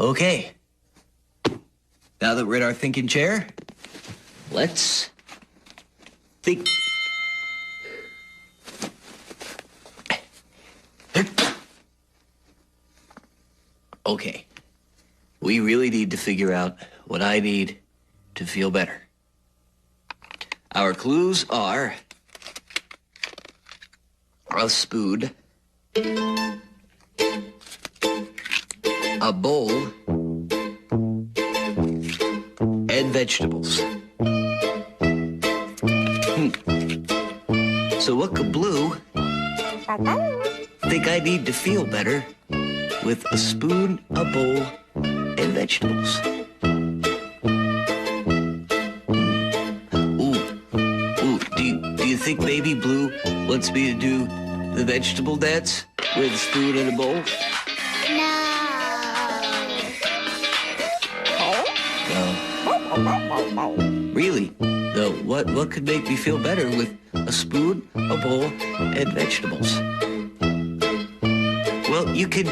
Okay. Now that we're in our thinking chair, let's think. Okay. We really need to figure out what I need to feel better. Our clues are a spoon, a bowl, and vegetables. So what could Blue think I need to feel better with a spoon, a bowl, and vegetables? Do you think maybe Blue wants me to do the vegetable dance with a spoon and a bowl? No. Really? No. What could make me feel better with a spoon, a bowl, and vegetables? Well, you can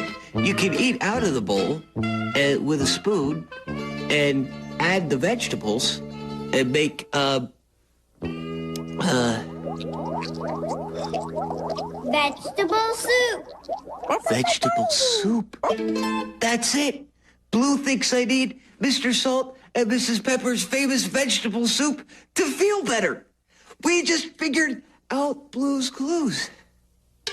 eat out of the bowl with a spoon and add the vegetables and make vegetable soup. Vegetable soup. That's it. Blue thinks I need Mr. Salt and Mrs. Pepper's famous vegetable soup to feel better. We just figured out Blue's clues.